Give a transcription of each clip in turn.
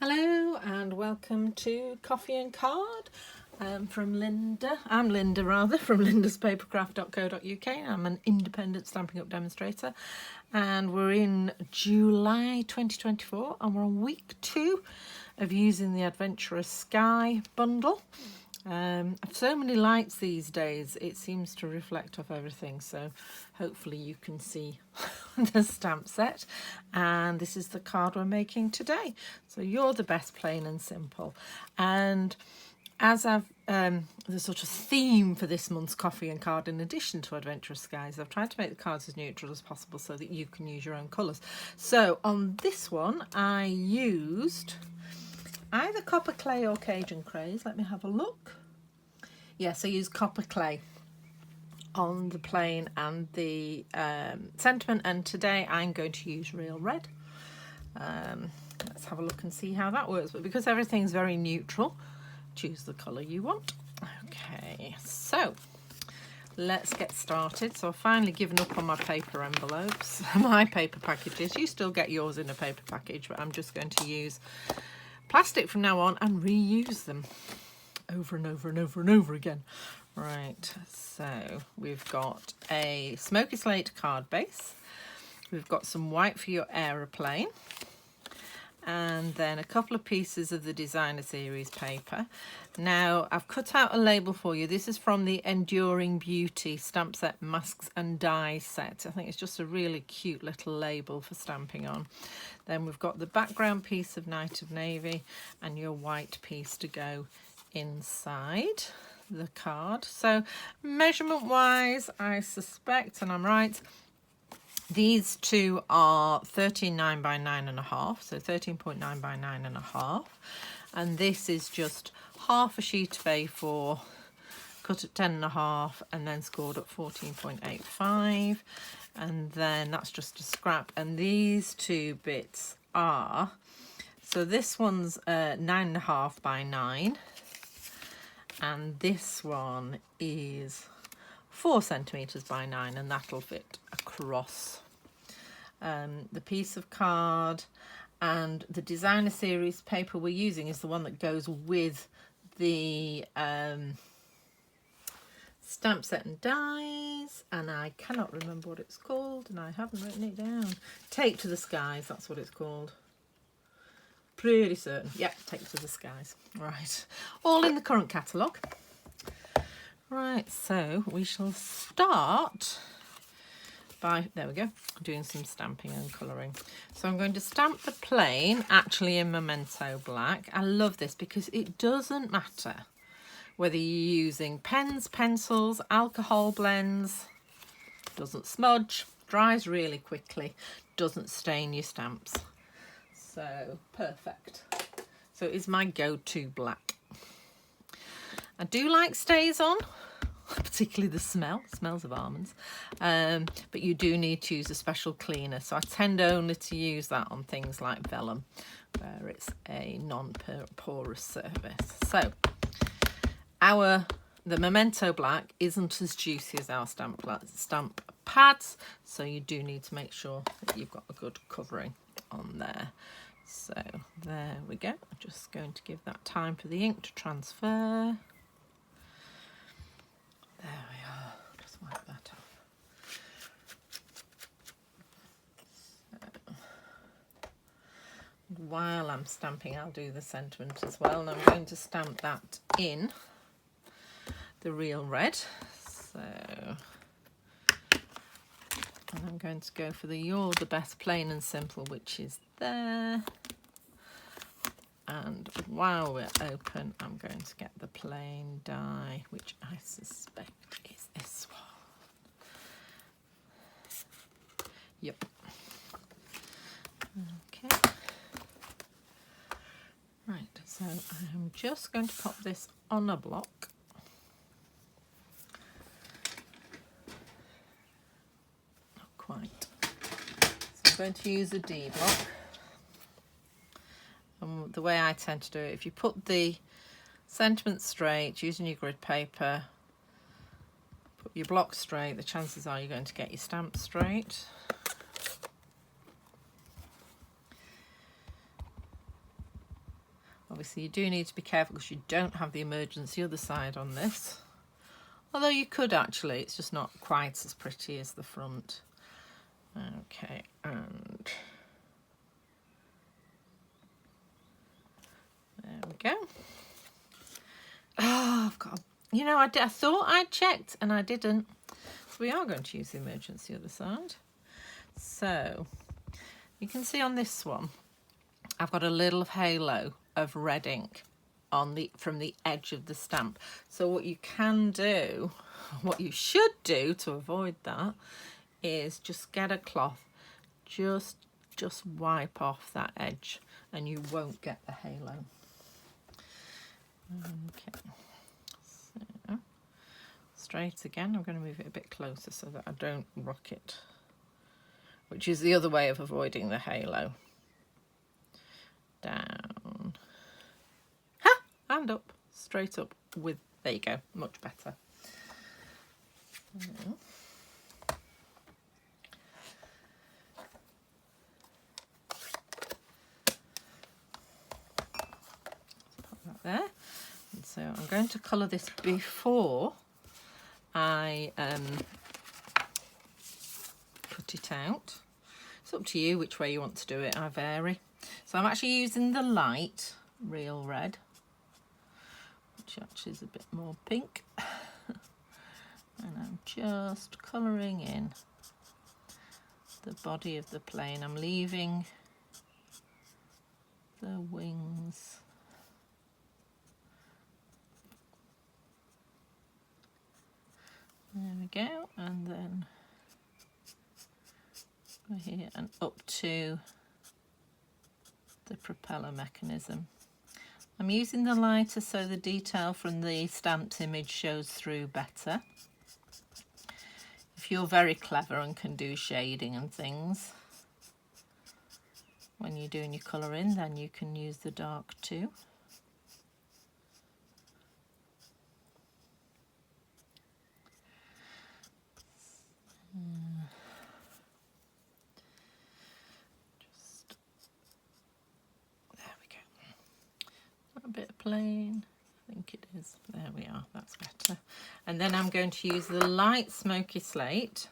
Hello and welcome to Coffee and Card from Linda. I'm Linda from lindaspapercraft.co.uk. I'm an independent Stampin' Up demonstrator and we're in July 2024 and we're on week 2 of using the Adventurous Sky bundle. So many lights these days, it seems to reflect off everything, so hopefully you can see the stamp set. And this is the card we're making today, so you're the best, plain and simple. And as I've the sort of theme for this month's coffee and card, in addition to Adventurous Skies, I've tried to make the cards as neutral as possible so that you can use your own colours. So on this one I used either copper clay or Cajun craze. Let me have a look. Yes, I used copper clay on the plain and the sentiment, and today I'm going to use real red. Let's have a look and see how that works, but because everything's very neutral, choose the colour you want. Okay, so let's get started. So I've finally given up on my paper envelopes, my paper packages. You still get yours in a paper package, but I'm just going to use plastic from now on and reuse them over and over and over and over again. Right, so we've got a Smoky SLate card base, we've got some white for your aeroplane, and then a couple of pieces of the Designer Series paper. Now I've cut out a label for you. This is from the Enduring Beauty stamp set masks and dies set. I think it's just a really cute little label for stamping on. Then we've got the background piece of Night of Navy and your white piece to go inside the card. So measurement wise, I suspect, and I'm right, these two are 13.9 by 9.5, so 13.9 by 9.5, and this is just half a sheet of A4 cut at 10.5 and then scored at 14.85, and then that's just a scrap. And these two bits are, so this one's 9.5 by 9, and this one is 4 centimeters by 9, and that'll fit across the piece of card. And the Designer Series paper we're using is the one that goes with the stamp set and dies, and I cannot remember what it's called and I haven't written it down. Take to the Skies, that's what it's called. Pretty certain. Yep, Take to the Skies. Right, all in the current catalogue. Right, so we shall start by, there we go, doing some stamping and colouring. So I'm going to stamp the plain actually in Memento Black. I love this because it doesn't matter whether you're using pens, pencils, alcohol blends, doesn't smudge, dries really quickly, doesn't stain your stamps. So perfect. So it is my go-to black. I do like stays on, particularly the smells of almonds, but you do need to use a special cleaner, so I tend only to use that on things like vellum where it's a non-porous surface. So the Memento Black isn't as juicy as our stamp pads, so you do need to make sure that you've got a good covering on there. So there we go. I'm just going to give that time for the ink to transfer. There we are. Just wipe that off. So, while I'm stamping, I'll do the sentiment as well, and I'm going to stamp that in the real red. So, and I'm going to go for the You're the Best, plain and simple, which is there. And while we're open, I'm going to get the plain die, which I suspect is this one. Yep. Okay. Right, so I'm just going to pop this on a block. Not quite. So I'm going to use a D block. And the way I tend to do it, if you put the sentiment straight using your grid paper, put your block straight, the chances are you're going to get your stamp straight. Obviously you do need to be careful because you don't have the emergency other side on this. Although you could actually, it's just not quite as pretty as the front. Okay, and there we go. Oh, I've got, you know, I thought I'd checked and I didn't. So we are going to use the emergency other side. So you can see on this one, I've got a little halo of red ink on from the edge of the stamp. So what you can do, what you should do to avoid that, is just get a cloth, just wipe off that edge, and you won't get the halo. Okay, so straight again. I'm going to move it a bit closer so that I don't rock it, which is the other way of avoiding the halo. Down, ha, and up, straight up with, there you go, much better. Put that there. And so I'm going to colour this before I put it out. It's up to you which way you want to do it, I vary. So I'm actually using the light real red, which actually is a bit more pink. And I'm just colouring in the body of the plane. I'm leaving the wings. There we go, and then go here and up to the propeller mechanism. I'm using the lighter so the detail from the stamped image shows through better. If you're very clever and can do shading and things when you're doing your colouring, then you can use the dark too. There we go. A bit of plain, I think it is. There we are, that's better. And then I'm going to use the light Smoky SLate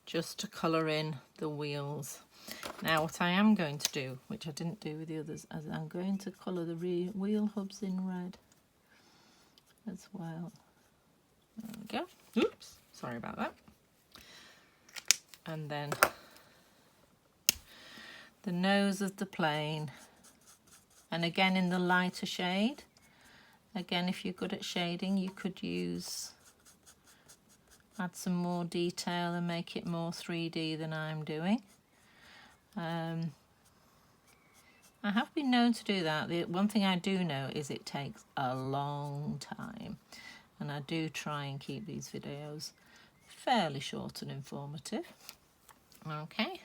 just to colour in the wheels. Now what I am going to do, which I didn't do with the others, is I'm going to colour the wheel hubs in red as well. There we go. Oops, sorry about that. And then the nose of the plane, and again in the lighter shade. Again, if you're good at shading, you could add some more detail and make it more 3D than I'm doing. I have been known to do that. The one thing I do know is it takes a long time, and I do try and keep these videos fairly short and informative. Okay,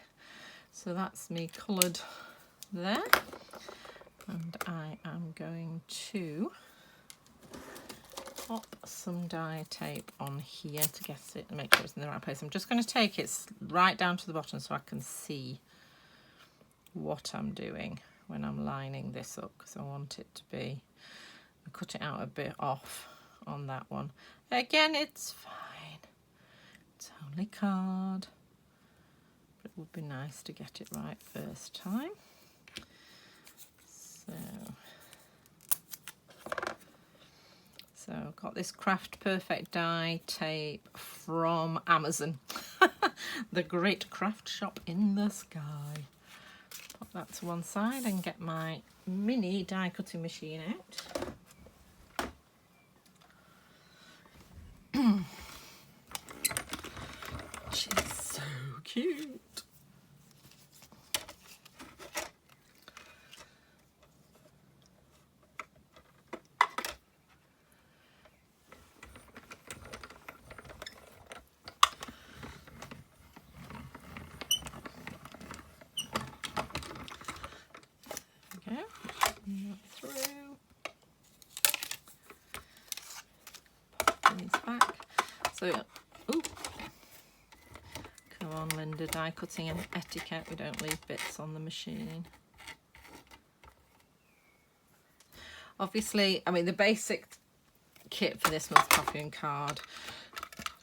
so that's me coloured there, and I am going to pop some die tape on here to get it and make sure it's in the right place. I'm just going to take it right down to the bottom so I can see what I'm doing when I'm lining this up, because I want it to be, I cut it out a bit off on that one. Again, it's fine, it's only card, but it would be nice to get it right first time. So I've got this Craft Perfect die tape from Amazon, the great craft shop in the sky. Put that to one side and get my mini die cutting machine out. She's so cute. So, ooh, come on Linda, die cutting and etiquette, we don't leave bits on the machine. Obviously, I mean, the basic kit for this month's Coffee and Card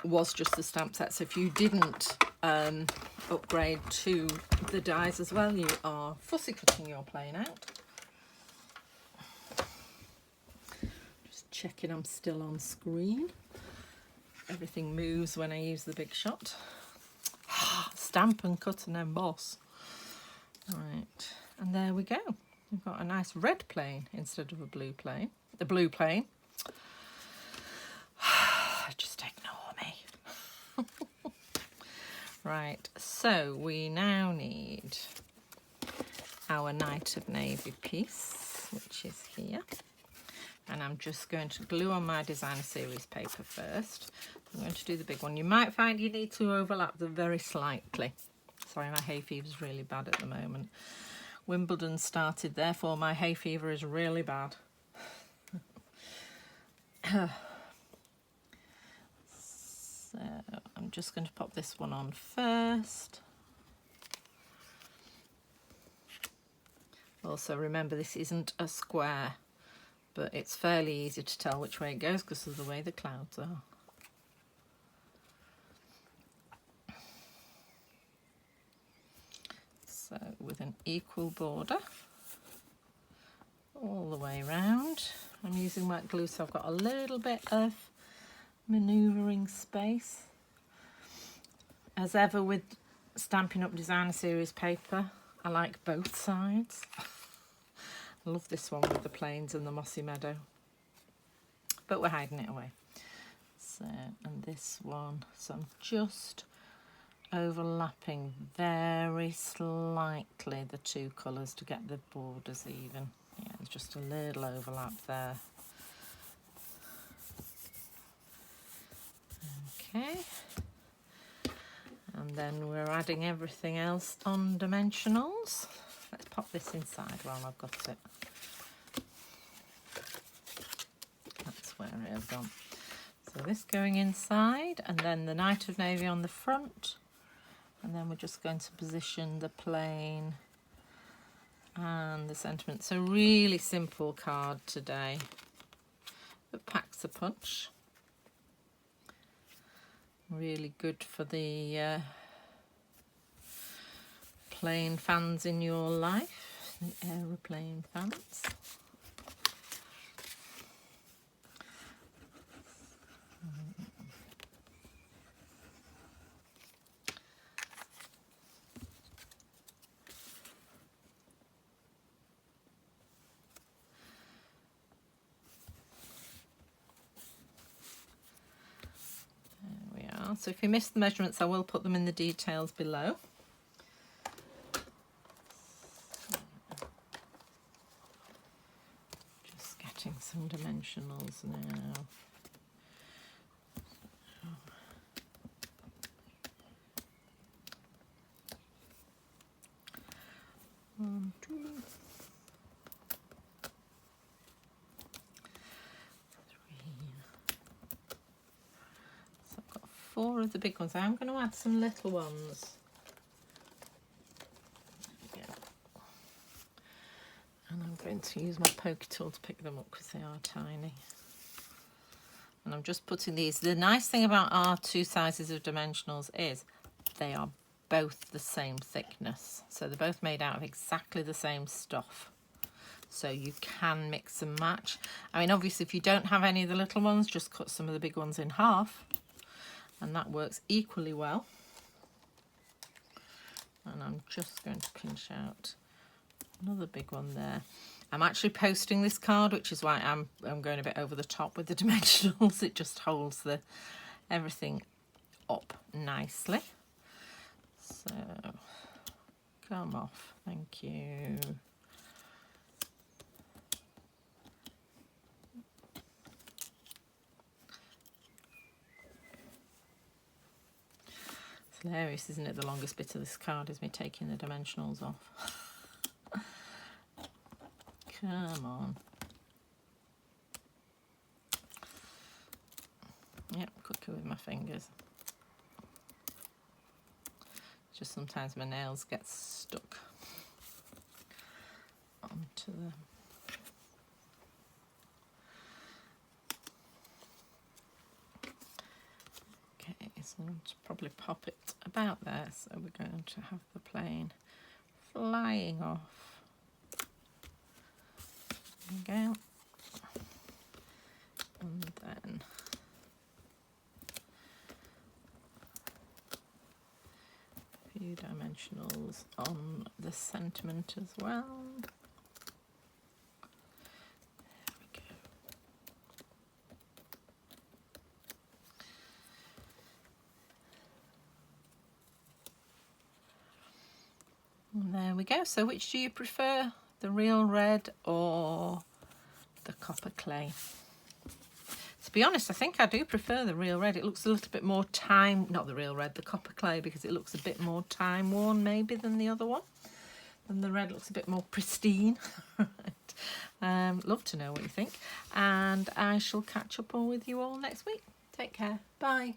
was just the stamp set. So if you didn't upgrade to the dies as well, you are fussy cutting your plane out. Just checking I'm still on screen. Everything moves when I use the big shot. Stamp and cut and emboss. Right, and there we go. We've got a nice red plane instead of a blue plane. The blue plane. Just ignore me. Right, so we now need our Night of Navy piece, which is here. And I'm just going to glue on my designer series paper first. I'm going to do the big one. You might find you need to overlap them very slightly. Sorry, my hay fever is really bad at the moment. Wimbledon started, therefore my hay fever is really bad. So I'm just going to pop this one on first. Also remember, this isn't a square, but it's fairly easy to tell which way it goes because of the way the clouds are. So with an equal border all the way around. I'm using wet glue, so I've got a little bit of manoeuvring space. As ever with Stampin' Up! Designer Series paper, I like both sides. I love this one with the plains and the mossy meadow, but we're hiding it away. So, and this one, so I'm just overlapping very slightly the two colours to get the borders even. Yeah, there's just a little overlap there. Okay, and then we're adding everything else on dimensionals. Let's pop this inside while I've got it. That's where it has gone. So this going inside, and then the Night of Navy on the front, and then we're just going to position the plane and the sentiment. So really simple card today, but packs a punch. Really good for the plane fans in your life, the aeroplane fans. So if you missed the measurements, I will put them in the details below. Just getting some dimensionals now. One, two, four of the big ones. I'm going to add some little ones. Yeah. And I'm going to use my poker tool to pick them up because they are tiny. And I'm just putting these. The nice thing about our two sizes of dimensionals is they are both the same thickness. So they're both made out of exactly the same stuff. So you can mix and match. I mean, obviously, if you don't have any of the little ones, just cut some of the big ones in half. And that works equally well. And I'm just going to pinch out another big one there. I'm actually posting this card, which is why I'm going a bit over the top with the dimensionals. It just holds everything up nicely. So come off, thank you. Hilarious, isn't it? The longest bit of this card is me taking the dimensionals off. Come on. Yep, quicker with my fingers. Just sometimes my nails get stuck onto the... And probably pop it about there, so we're going to have the plane flying off. There we go. And then a few dimensionals on the sentiment as well. And there we go. So which do you prefer, the real red or the copper clay? To be honest, I think I do prefer the real red. It looks a little bit more not the real red, the copper clay, because it looks a bit more time worn maybe than the other one. And the red looks a bit more pristine. Love to know what you think. And I shall catch up with you all next week. Take care. Bye.